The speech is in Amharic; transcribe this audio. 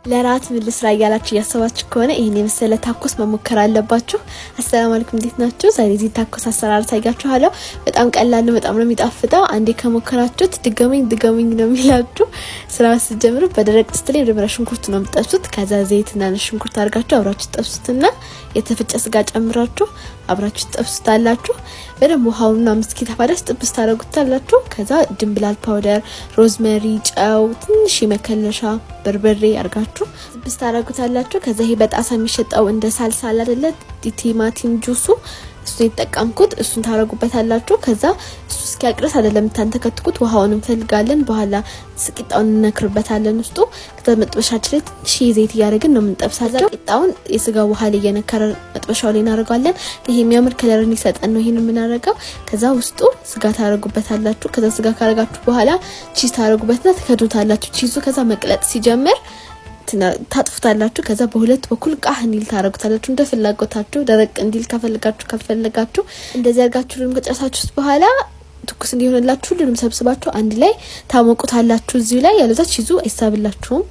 ለራት ምን ልስራ ያላችሁ ያሰባችሁ ከሆነ ይሄን የመሰለ ታኮስ መሞከር አለባችሁ። አሰላሙ አለይኩም እንዴት ናችሁ? ዛሬ እዚህ ታኮስ አሰራር ታያችኋለሁ። በጣም ቀላል ነው፣ በጣም ነው የሚጣፍጠው። አንዴ ከሞከራችሁት ድገመኝ ነው የሚላችሁ። ስራው ሲጀምሩ በደረቅ ድስት ላይ መጀመሪያ ሽንኩርት ነው የምትጠብሱት። ከዛ ዘይትና ሽንኩርት አድርጋችሁ አብራችሁ ትጠብሱትና የተፈጨ ስጋ ጨምራችሁ አብራችሁ ትጠብሱታላችሁ። በደንብ ውሃውና ምስኪ ተፋደስ ጥብስ ታረጉታላችሁ። ከዛ ድንብላል ፓውደር፣ ሮዝሜሪ፣ ጨው፣ ትንሽ መከለሻ በርበሬ አርጋችሁ ጥብስ ታረጉታላችሁ። ከዛ ይሄ በጣሳ የሚሸጣው እንደ ሳልሳ አይደለ ቲማቲም ጁሱ እሱን የተጠቀምኩት እሱን ታረጉበታላችሁ። ከዛ እሱ እስኪያቅርስ አይደለም ታንተከትኩት ውሃውን እንፈልጋለን። በኋላ ስቂጣውን እንነክርበታለን ውስጡ። ከዛ መጥበሻችን ላይ ትንሽ ዘይት ያደርግን ነው የምንጠብሳቸው። ቂጣውን የስጋ ውሃ ላይ የነከረ መጥበሻው ላይ እናደርጋለን። ይሄ የሚያምር ከለር እንዲሰጠን ነው ይሄን የምናደርገው። ከዛ ውስጡ ስጋ ታረጉበታላችሁ። ከዛ ስጋ ካረጋችሁ በኋላ ቺዝ ታረጉበትና ተከዱታላችሁ። ቺዙ ከዛ መቅለጥ ሲጀምር ታጥፉታላችሁ። ከዛ በሁለት በኩል ቃህ እንዲል ታረጉታላችሁ። እንደ ፍላጎታችሁ ደረቅ እንዲል ከፈለጋችሁ እንደዚህ አርጋችሁ ከጨረሳችሁት በኋላ ትኩስ እንዲሆንላችሁ ሁሉንም ሰብስባችሁ አንድ ላይ ታሞቁታላችሁ። እዚሁ ላይ ያለዛ ቺዙ አይሳብላችሁም።